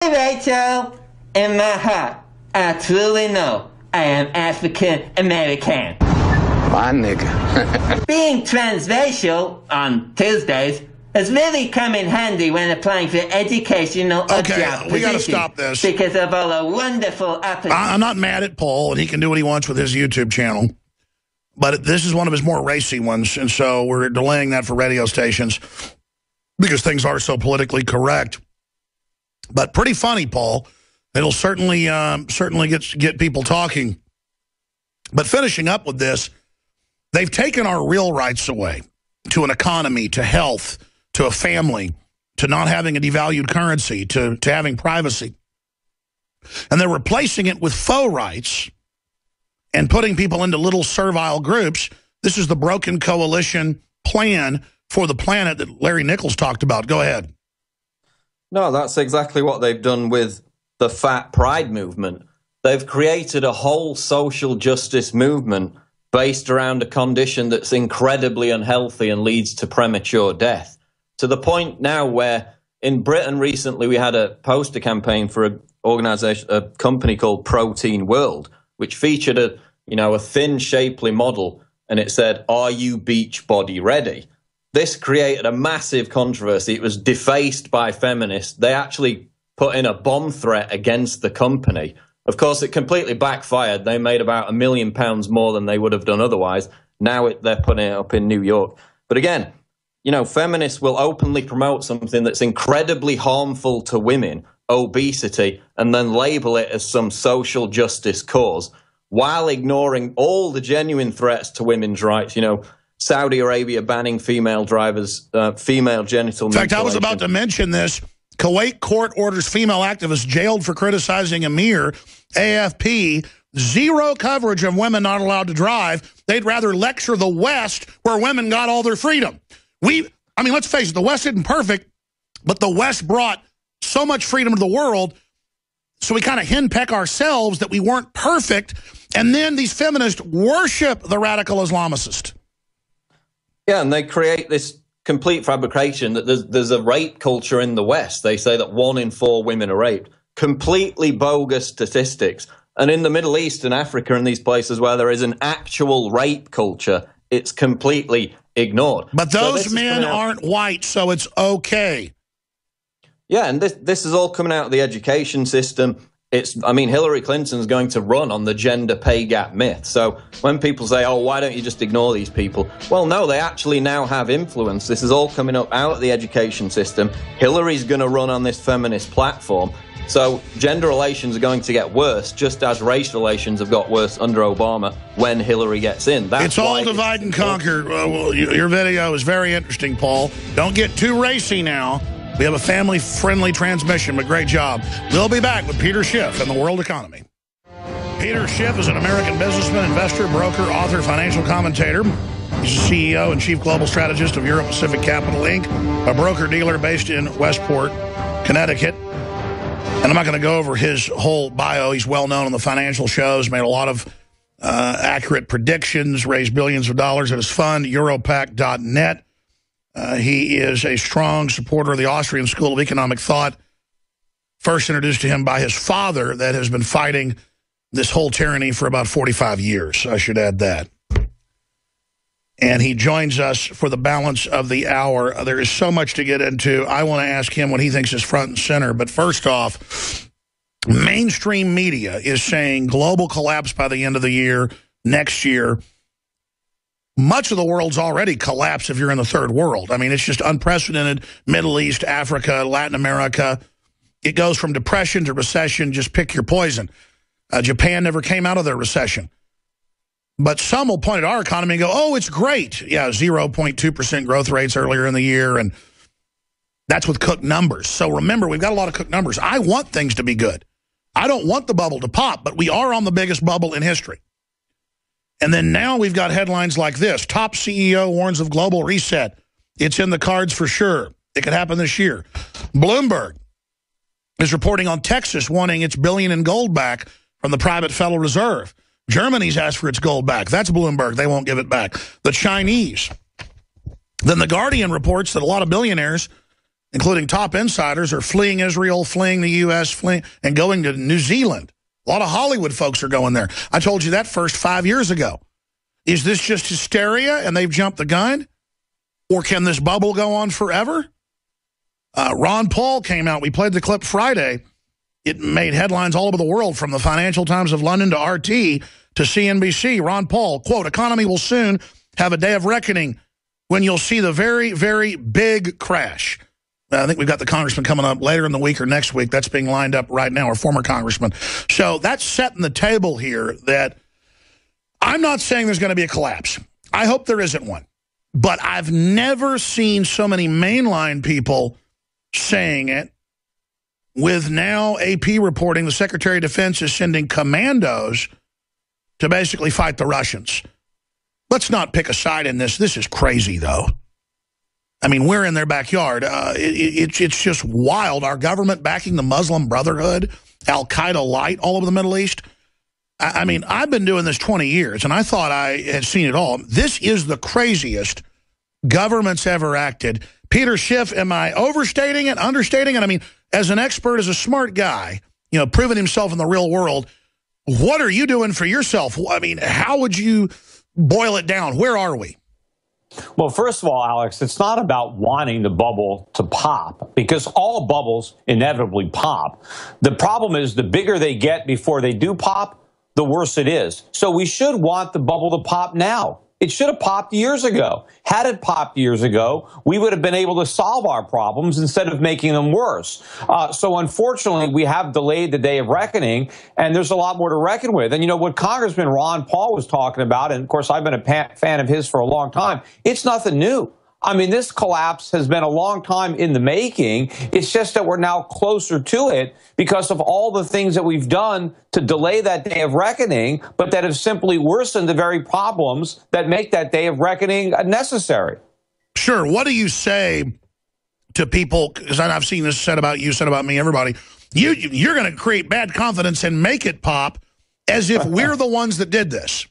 Rachel, in my heart, I truly know I am African American. My nigga. Being transracial on Tuesdays has really come in handy when applying for educational or job we got to positions stop this. because of all the wonderful opportunities. I'm not mad at Paul, and he can do what he wants with his YouTube channel. But this is one of his more racy ones, and so we're delaying that for radio stations because things are so politically correct. But pretty funny, Paul. It'll certainly get people talking. But finishing up with this, they've taken our real rights away to an economy, to health, to a family, to not having a devalued currency, to having privacy. And they're replacing it with faux rights and putting people into little servile groups. This is the broken coalition plan for the planet that Larry Nichols talked about. Go ahead. No, that's exactly what they've done with the Fat Pride movement. They've created a whole social justice movement based around a condition that's incredibly unhealthy and leads to premature death. To the point now where in Britain recently we had a poster campaign for a company called Protein World, which featured a thin, shapely model, and it said, "Are you beach body ready?" This created a massive controversy. It was defaced by feminists. They actually put in a bomb threat against the company. Of course, it completely backfired. They made about £1 million more than they would have done otherwise. Now they're putting it up in New York. But again, feminists will openly promote something that's incredibly harmful to women, obesity, and then label it as some social justice cause, while ignoring all the genuine threats to women's rights. Saudi Arabia banning female drivers, female genital mutilation. In fact, I was about to mention this. Kuwait court orders female activists jailed for criticizing Emir. AFP, zero coverage of women not allowed to drive. They'd rather lecture the West where women got all their freedom. Let's face it, the West isn't perfect, but the West brought so much freedom to the world, so we kind of henpeck ourselves that we weren't perfect, and then these feminists worship the radical Islamicist. Yeah, and they create this complete fabrication that there's a rape culture in the West. They say that 1 in 4 women are raped. Completely bogus statistics. And in the Middle East and Africa and these places where there is an actual rape culture, it's completely ignored. But those men aren't white, so it's okay. Yeah, and this is all coming out of the education system. Hillary Clinton's going to run on the gender pay gap myth. So when people say, oh, why don't you just ignore these people? Well, no, they actually now have influence. This is all coming up out of the education system. Hillary's going to run on this feminist platform. So gender relations are going to get worse, just as race relations have got worse under Obama when Hillary gets in. It's all divide and conquer. Your video is very interesting, Paul. Don't get too racy now. We have a family-friendly transmission, but great job. We'll be back with Peter Schiff and the World Economy. Peter Schiff is an American businessman, investor, broker, author, financial commentator. He's the CEO and chief global strategist of Europe Pacific Capital, Inc., a broker-dealer based in Westport, Connecticut. And I'm not going to go over his whole bio. He's well-known on the financial shows, made a lot of accurate predictions, raised billions of dollars at his fund, Europac.net. He is a strong supporter of the Austrian School of Economic Thought, first introduced to him by his father that has been fighting this whole tyranny for about 45 years. I should add that. And he joins us for the balance of the hour. There is so much to get into. I want to ask him what he thinks is front and center. But first off, mainstream media is saying global collapse by the end of the year, next year. Much of the world's already collapsed if you're in the third world. It's just unprecedented. Middle East, Africa, Latin America. It goes from depression to recession. Just pick your poison. Japan never came out of their recession. But some will point at our economy and go, oh, it's great. Yeah, 0.2% growth rates earlier in the year. And that's with cooked numbers. So remember, we've got a lot of cooked numbers. I want things to be good. I don't want the bubble to pop, but we are on the biggest bubble in history. And then now we've got headlines like this. Top CEO warns of global reset. It's in the cards for sure. It could happen this year. Bloomberg is reporting on Texas wanting its billion in gold back from the private Federal Reserve. Germany's asked for its gold back. That's Bloomberg. They won't give it back. The Chinese. Then The Guardian reports that a lot of billionaires including top insiders, are fleeing Israel, fleeing the U.S., fleeing and going to New Zealand. A lot of Hollywood folks are going there. I told you that first 5 years ago. Is this just hysteria and they've jumped the gun? Or can this bubble go on forever? Ron Paul came out. We played the clip Friday. It made headlines all over the world, from the Financial Times of London to RT to CNBC. Ron Paul, quote, "Economy will soon have a day of reckoning when you'll see the very, very big crash." I think we've got the congressman coming up later in the week or next week. That's being lined up right now, or former congressman. So that's setting the table here that I'm not saying there's going to be a collapse. I hope there isn't one. But I've never seen so many mainline people saying it, with now AP reporting the Secretary of Defense is sending commandos to basically fight the Russians. Let's not pick a side in this. This is crazy, though. I mean, we're in their backyard. It's just wild. Our government backing the Muslim Brotherhood, Al-Qaeda light all over the Middle East. I mean, I've been doing this 20 years, and I thought I had seen it all. This is the craziest government's ever acted. Peter Schiff, am I overstating it, understating it? I mean, as an expert, as a smart guy, you know, proving himself in the real world, what are you doing for yourself? I mean, how would you boil it down? Where are we? Well, first of all, Alex, it's not about wanting the bubble to pop, because all bubbles inevitably pop. The problem is the bigger they get before they do pop, the worse it is. So we should want the bubble to pop now. It should have popped years ago. Had it popped years ago, we would have been able to solve our problems instead of making them worse. So unfortunately, we have delayed the day of reckoning, and there's a lot more to reckon with. And you know what Congressman Ron Paul was talking about, and of course I've been a fan of his for a long time, it's nothing new. I mean, this collapse has been a long time in the making. It's just that we're now closer to it because of all the things that we've done to delay that day of reckoning, but that have simply worsened the very problems that make that day of reckoning necessary. Sure. What do you say to people, because I've seen this said about you, said about me, everybody, you're going to create bad confidence and make it pop as if we're the ones that did this?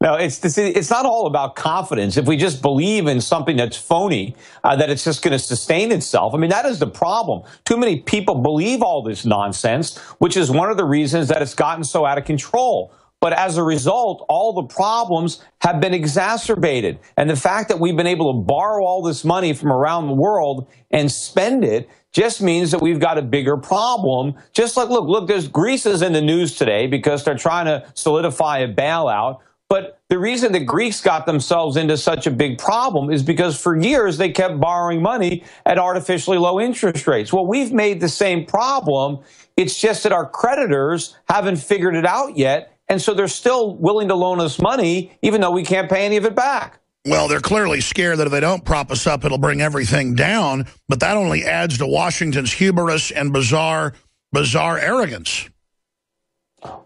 No, it's not all about confidence. If we just believe in something that's phony, that it's just going to sustain itself. I mean, that is the problem. Too many people believe all this nonsense, which is one of the reasons that it's gotten so out of control. But as a result, all the problems have been exacerbated. And the fact that we've been able to borrow all this money from around the world and spend it just means that we've got a bigger problem. Just like, look, there's Greece is in the news today because they're trying to solidify a bailout. But the reason the Greeks got themselves into such a big problem is because for years they kept borrowing money at artificially low interest rates. Well, we've made the same problem. It's just that our creditors haven't figured it out yet. And so they're still willing to loan us money, even though we can't pay any of it back. Well, they're clearly scared that if they don't prop us up, it'll bring everything down. But that only adds to Washington's hubris and bizarre arrogance.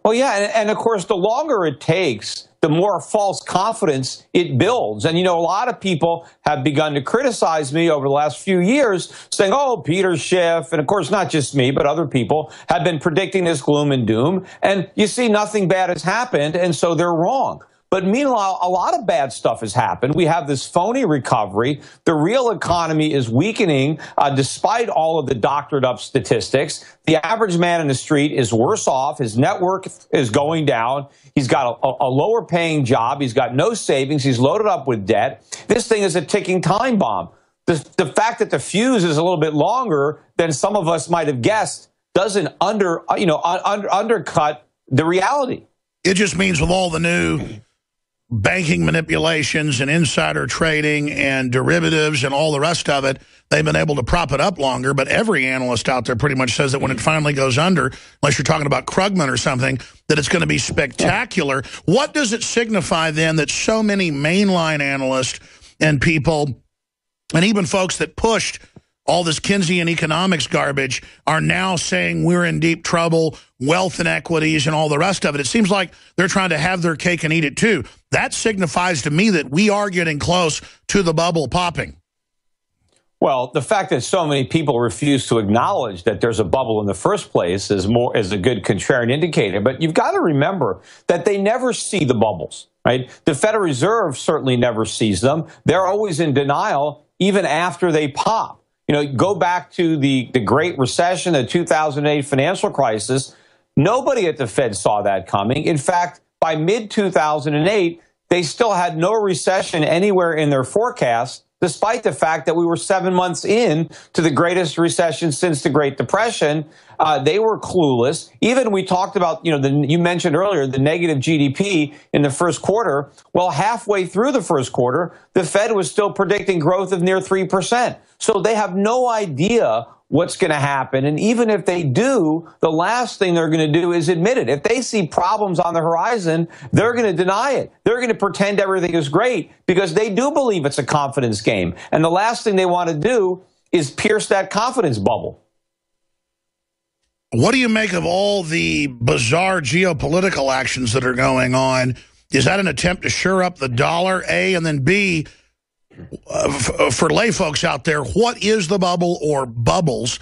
Well, yeah. And of course, the longer it takes, the more false confidence it builds. And, you know, a lot of people have begun to criticize me over the last few years, saying, oh, Peter Schiff, and of course, not just me, but other people have been predicting this gloom and doom. And you see, nothing bad has happened, and so they're wrong. But meanwhile, a lot of bad stuff has happened. We have this phony recovery. The real economy is weakening despite all of the doctored up statistics. The average man in the street is worse off. His net worth is going down. He's got a lower paying job. He's got no savings. He's loaded up with debt. This thing is a ticking time bomb. The fact that the fuse is a little bit longer than some of us might have guessed doesn't undercut the reality. It just means with all the new banking manipulations and insider trading and derivatives and all the rest of it, they've been able to prop it up longer. But every analyst out there pretty much says that when it finally goes under, unless you're talking about Krugman or something, that it's going to be spectacular. What does it signify then that so many mainline analysts and people, and even folks that pushed all this Keynesian economics garbage, are now saying we're in deep trouble, wealth inequities and all the rest of it? It seems like they're trying to have their cake and eat it too. That signifies to me that we are getting close to the bubble popping. Well, the fact that so many people refuse to acknowledge that there's a bubble in the first place is a good contrarian indicator. But you've got to remember that they never see the bubbles, right? The Federal Reserve certainly never sees them. They're always in denial, even after they pop. You know, go back to the Great Recession, the 2008 financial crisis. Nobody at the Fed saw that coming. In fact, by mid-2008, they still had no recession anywhere in their forecast, despite the fact that we were 7 months in to the greatest recession since the Great Depression. They were clueless. Even we talked about, you know, you mentioned earlier, the negative GDP in the first quarter. Well, halfway through the first quarter, the Fed was still predicting growth of near 3%. So they have no idea what's going to happen. And even if they do, the last thing they're going to do is admit it. If they see problems on the horizon, they're going to deny it. They're going to pretend everything is great because they do believe it's a confidence game. And the last thing they want to do is pierce that confidence bubble. What do you make of all the bizarre geopolitical actions that are going on? Is that an attempt to shore up the dollar, A, and then B, for lay folks out there, what is the bubble or bubbles,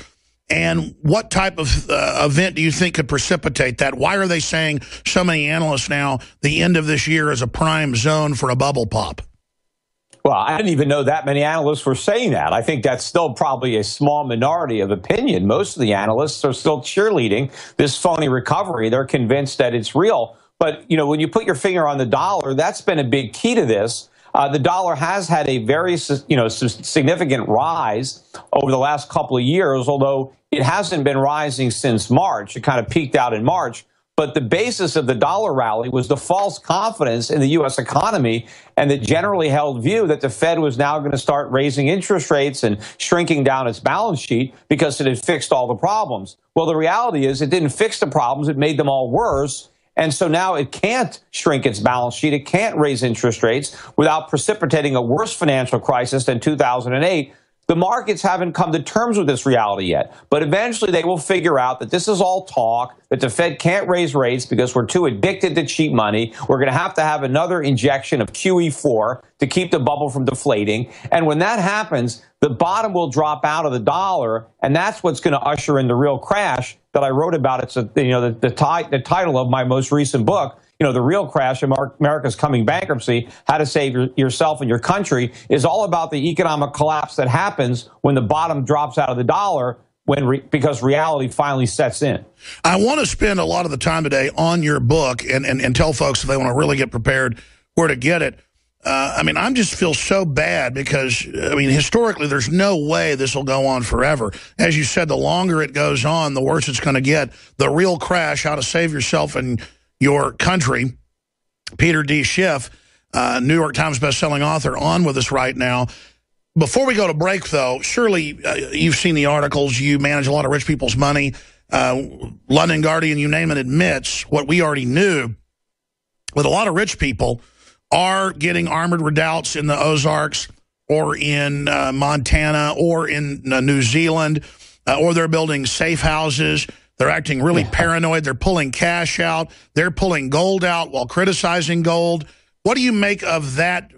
and what type of event do you think could precipitate that? Why are they saying, so many analysts now, the end of this year is a prime zone for a bubble pop? Well, I didn't even know that many analysts were saying that. I think that's still probably a small minority of opinion. Most of the analysts are still cheerleading this phony recovery. They're convinced that it's real. But, you know, when you put your finger on the dollar, that's been a big key to this. The dollar has had a very, significant rise over the last couple of years, although it hasn't been rising since March. It kind of peaked out in March. But the basis of the dollar rally was the false confidence in the U.S. economy and the generally held view that the Fed was now going to start raising interest rates and shrinking down its balance sheet because it had fixed all the problems. Well, the reality is it didn't fix the problems. It made them all worse. And so now it can't shrink its balance sheet. It can't raise interest rates without precipitating a worse financial crisis than 2008. The markets haven't come to terms with this reality yet, but eventually they will figure out that this is all talk, that the Fed can't raise rates because we're too addicted to cheap money. We're going to have another injection of QE4 to keep the bubble from deflating. And when that happens, the bottom will drop out of the dollar, and that's what's going to usher in the real crash that I wrote about. It's the title of my most recent book. You know, The Real Crash, America's Coming Bankruptcy, How to Save Yourself and Your Country, is all about the economic collapse that happens when the bottom drops out of the dollar because reality finally sets in. I want to spend a lot of the time today on your book and tell folks if they want to really get prepared where to get it. I mean, I just feel so bad because, I mean, historically, there's no way this will go on forever. As you said, the longer it goes on, the worse it's going to get. The Real Crash, How to Save Yourself and Your Country. Peter D. Schiff, New York Times bestselling author, on with us right now. Before we go to break, though, surely you've seen the articles. You manage a lot of rich people's money. London Guardian, you name it, admits what we already knew. With a lot of rich people are getting armored redoubts in the Ozarks or in Montana or in New Zealand, or they're building safe houses. They're acting really paranoid. They're pulling cash out. They're pulling gold out while criticizing gold. What do you make of that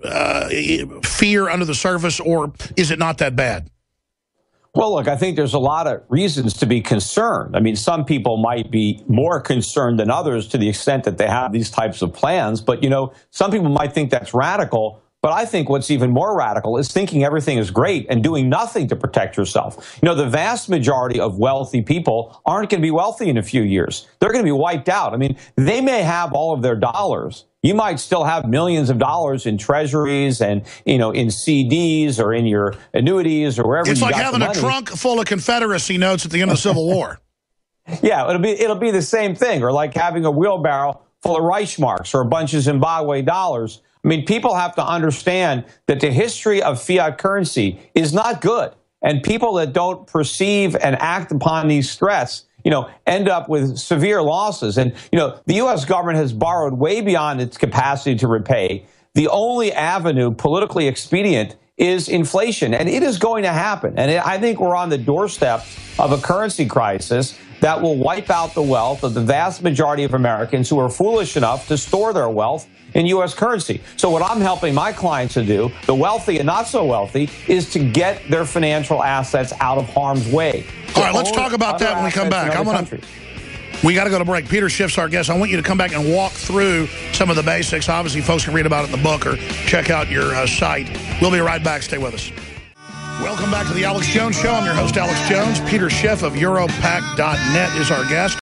fear under the surface, or is it not that bad? Well, look, I think there's a lot of reasons to be concerned. I mean, some people might be more concerned than others to the extent that they have these types of plans. But, you know, some people might think that's radical. But I think what's even more radical is thinking everything is great and doing nothing to protect yourself. You know, the vast majority of wealthy people aren't going to be wealthy in a few years. They're going to be wiped out. I mean, they may have all of their dollars. You might still have millions of dollars in treasuries and, you know, in CDs or in your annuities or wherever. It's you like got having the a money. trunk full of Confederacy notes at the end of the Civil War. Yeah, it'll be the same thing, or like having a wheelbarrow full of Reichsmarks or a bunch of Zimbabwe dollars. I mean, people have to understand that the history of fiat currency is not good. And people that don't perceive and act upon these threats, you know, end up with severe losses. And, you know, the U.S. government has borrowed way beyond its capacity to repay. The only avenue politically expedient is inflation, and it is going to happen. And I think we're on the doorstep of a currency crisis that will wipe out the wealth of the vast majority of Americans who are foolish enough to store their wealth in U.S. currency. So what I'm helping my clients to do, the wealthy and not so wealthy, is to get their financial assets out of harm's way. All right, let's talk about that when we come back. We got to go to break. Peter Schiff's our guest. I want you to come back and walk through some of the basics. Obviously, folks can read about it in the book or check out your site. We'll be right back. Stay with us. Welcome back to the Alex Jones Show. I'm your host, Alex Jones. Peter Schiff of Europac.net is our guest.